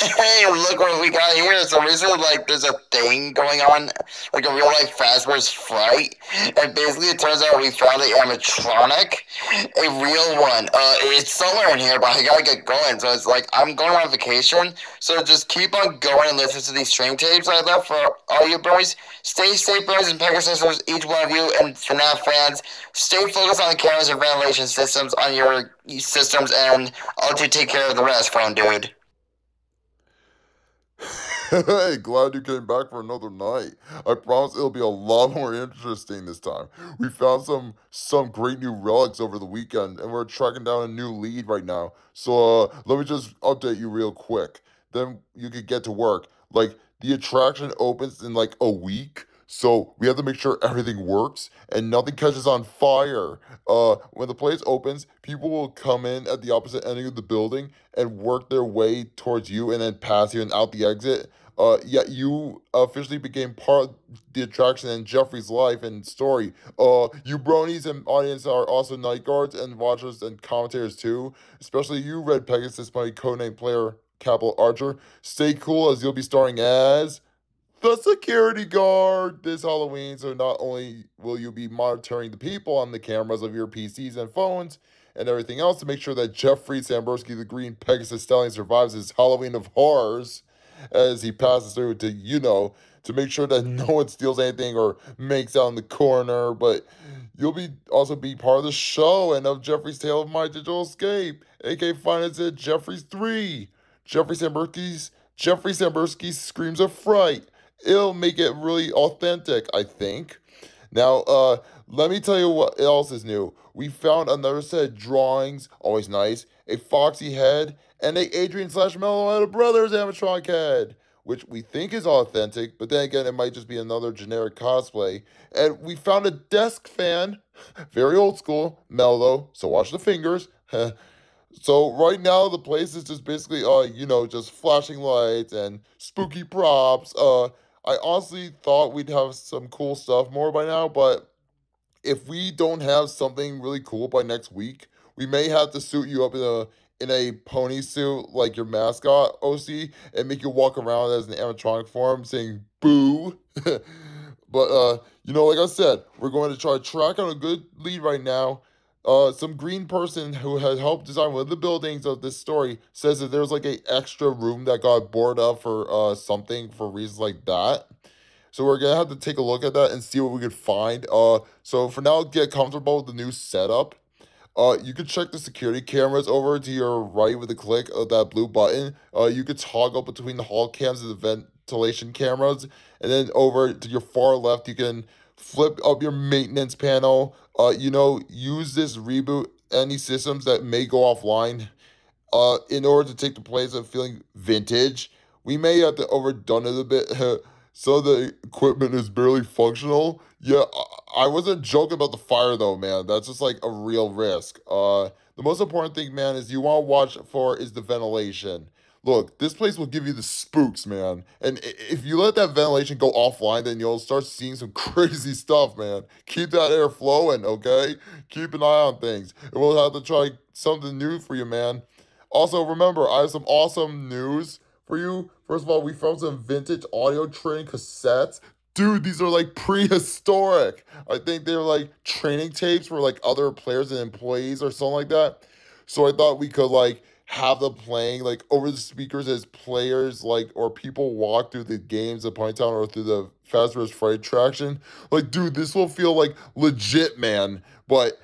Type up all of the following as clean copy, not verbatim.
Hey, look what we got here. So recently, like, there's a thing going on, like a real life Fazbear's Fright, and basically it turns out we found an animatronic, a real one. It's somewhere in here, but I gotta get going. So it's like I'm going on vacation, so just keep on going and listen to these stream tapes I left for all you boys. Stay safe, boys, and Pegasus, each one of you, and FNAF fans. Stay focused on the cameras and ventilation systems on your systems, and I'll do take care of the rest, phone dude. Hey, glad you came back for another night. I promise it'll be a lot more interesting this time. We found some great new relics over the weekend, and we're tracking down a new lead right now. So let me just update you real quick. Then you could get to work. Like the attraction opens in like a week. So we have to make sure everything works and nothing catches on fire. When the place opens, people will come in at the opposite ending of the building and work their way towards you and then pass you and out the exit. Yeah, you officially became part of the attraction in Geoffrey's life and story. You bronies and audience are also night guards and watchers and commentators too. Especially you, Red Pegasus, my codename player, Capital Archer. Stay cool as you'll be starring as the security guard this Halloween. So not only will you be monitoring the people on the cameras of your PCs and phones and everything else to make sure that Geoffrey Sambursky, the Green Pegasus Stallion, survives his Halloween of horrors as he passes through to, to make sure that no one steals anything or makes out in the corner, but you'll be also be part of the show and of Geoffrey's Tale of My Digital Escape, aka find us at Geoffrey's 3. Geoffrey Sambursky's Screams of Fright. It'll make it really authentic, I think. Now, let me tell you what else is new. We found another set of drawings, always nice, a foxy head, and a Adrian slash Mellow Brothers animatronic head, which we think is authentic, but then again, it might just be another generic cosplay. And we found a desk fan, very old school, mellow, so watch the fingers. So right now the place is just basically just flashing lights and spooky props. I honestly thought we'd have some cool stuff more by now, but if we don't have something really cool by next week, we may have to suit you up in a pony suit like your mascot, OC, and make you walk around as an animatronic form saying boo. But like I said, we're going to try to track on a good lead right now. Some green person who had helped design one of the buildings of this story says that there's like a extra room that got boarded up for something for reasons like that. So we're gonna have to take a look at that and see what we could find. So for now, get comfortable with the new setup. You could check the security cameras over to your right with a click of that blue button. You could toggle between the hall cams and the ventilation cameras, and then over to your far left, you can flip up your maintenance panel. Use this reboot any systems that may go offline. In order to take the place of feeling vintage, we may have to overdone it a bit. So the equipment is barely functional. Yeah, I wasn't joking about the fire though, man. That's just like a real risk. The most important thing, man, is you want to watch for is the ventilation. Look, this place will give you the spooks, man. And if you let that ventilation go offline, then you'll start seeing some crazy stuff, man. Keep that air flowing, okay? Keep an eye on things. And we'll have to try something new for you, man. Also, remember, I have some awesome news for you. First of all, we found some vintage audio training cassettes. Dude, these are like prehistoric. I think they're like training tapes for like other players and employees or something like that. So I thought we could like have them playing like over the speakers as players like or people walk through the games of Pinetown or through the Fast Furious Fright attraction. Like, dude, this will feel like legit, man. But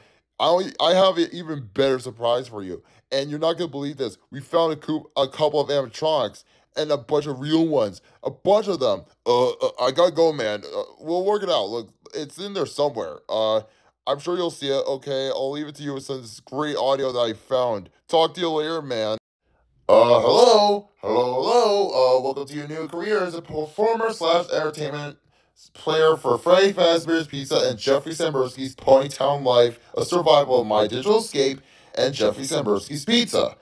I have an even better surprise for you. And you're not gonna believe this. We found a couple of animatronics and a bunch of real ones. A bunch of them. I gotta go, man. We'll work it out. Look, it's in there somewhere. I'm sure you'll see it. Okay, I'll leave it to you with some this great audio that I found. Talk to you later, man. Hello. Welcome to your new career as a performer slash entertainment player for Freddy Fazbear's Pizza and Geoffrey Sambursky's Ponytown Life, a survival of My Digital Escape, and Geoffrey Sambursky's Pizza.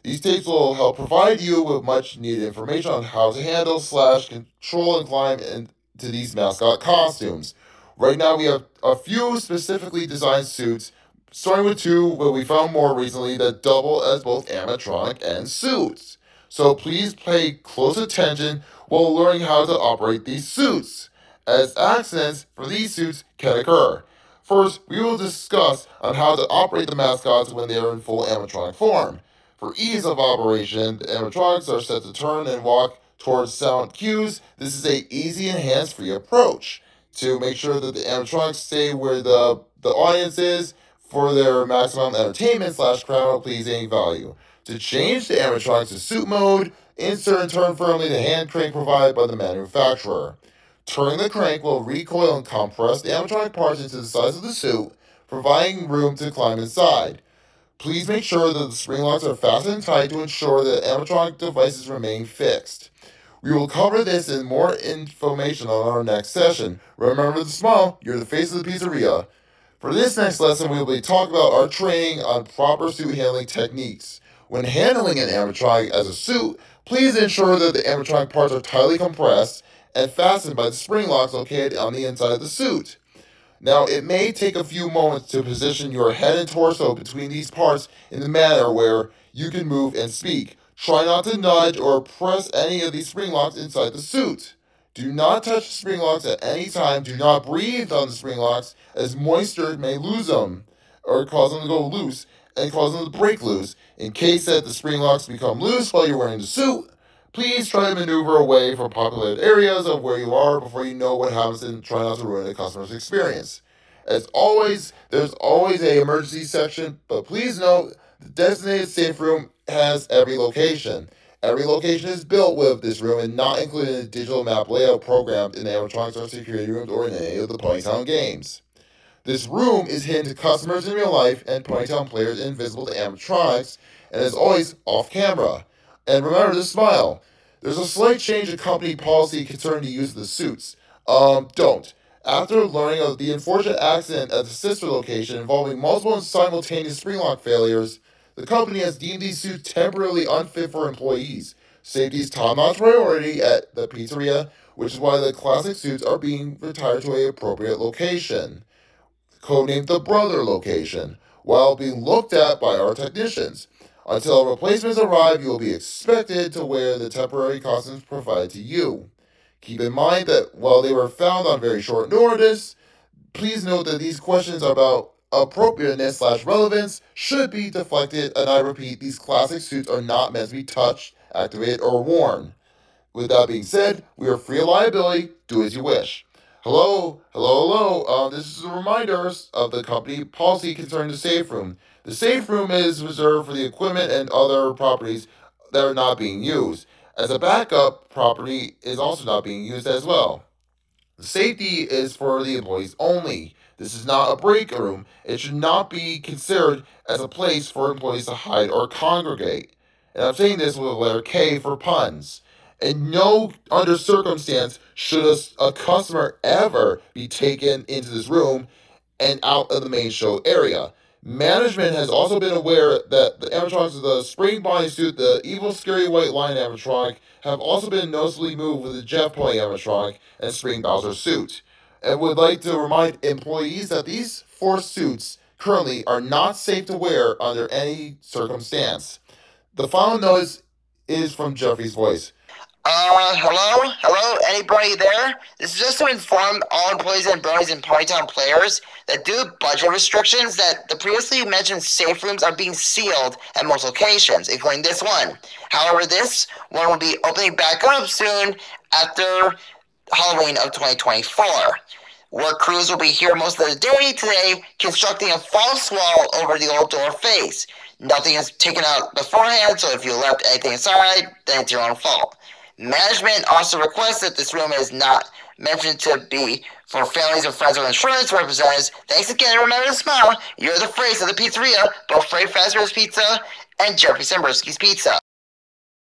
These tapes will help provide you with much needed information on how to handle slash control and climb into these mascot costumes. Right now we have a few specifically designed suits, starting with two, but we found more recently that double as both animatronic and suits. so please pay close attention while learning how to operate these suits, as accidents for these suits can occur. First, we will discuss on how to operate the mascots when they are in full animatronic form. For ease of operation, the animatronics are set to turn and walk towards sound cues. This is an easy and hands-free approach to make sure that the animatronics stay where the audience is for their maximum entertainment / crowd-pleasing value. To change the animatronics to suit mode, insert and turn firmly the hand crank provided by the manufacturer. Turning the crank will recoil and compress the animatronic parts into the size of the suit, providing room to climb inside. Please make sure that the spring locks are fastened tight to ensure that animatronic devices remain fixed. We will cover this in more information on our next session. Remember to smile, you're the face of the pizzeria. For this next lesson, we will be talking about our training on proper suit handling techniques. When handling an animatronic as a suit, please ensure that the animatronic parts are tightly compressed and fastened by the spring locks located on the inside of the suit. Now, it may take a few moments to position your head and torso between these parts in a manner where you can move and speak. Try not to nudge or press any of these spring locks inside the suit. Do not touch the spring locks at any time. Do not breathe on the spring locks, as moisture may lose them or cause them to go loose and cause them to break loose. In case that the spring locks become loose while you're wearing the suit, please try to maneuver away from populated areas of where you are before you know what happens, and try not to ruin the customer's experience. As always, there's always an emergency section, but please note the designated safe room has every location. Every location is built with this room and not included in the digital map layout programmed in animatronics or security rooms or in any of the Ponytown games. This room is hidden to customers in real life and Ponytown players invisible to animatronics, and is always off camera. And remember to smile. There's a slight change in company policy concerning the use of the suits. Don't. After learning of the unfortunate accident at the sister location involving multiple and simultaneous spring lock failures, the company has deemed these suits temporarily unfit for employees. Safety is top-notch priority at the pizzeria, which is why the classic suits are being retired to an appropriate location, codenamed the Brother location, while being looked at by our technicians. Until replacements arrive, you will be expected to wear the temporary costumes provided to you. Keep in mind that while they were found on very short notice, please note that these questions about appropriateness / relevance should be deflected, and I repeat, these classic suits are not meant to be touched, activated, or worn. With that being said, we are free of liability. Do as you wish. Hello. This is a reminder of the company policy concerning the safe room. The safe room is reserved for the equipment and other properties that are not being used, as a backup property is also not being used as well. The safety is for the employees only. This is not a break room. It should not be considered as a place for employees to hide or congregate. And I'm saying this with a letter K for puns. In no under circumstance should a customer ever be taken into this room and out of the main show area. Management has also been aware that the animatronics of the spring bodysuit, the evil scary white lion animatronic, have also been noticeably moved with the Jeff Pony animatronic and spring Bowser suit, and would like to remind employees that these 4 suits currently are not safe to wear under any circumstance. The final notice is from Geoffrey's voice. Hello, anybody there? This is just to inform all employees and bronies and Ponytown players that due to budget restrictions that the previously mentioned safe rooms are being sealed at most locations, including this one. However, this one will be opening back up soon after Halloween of 2024. Work crews will be here most of the day today constructing a false wall over the old door face. Nothing is taken out beforehand, so if you left anything inside, then it's your own fault. Management also requests that this room is not mentioned to be for families or friends or insurance representatives. Thanks again, remember to smile. You're the face of the pizzeria, both Freddy Fazbear's Pizza and Geoffrey Decipher's Pizza.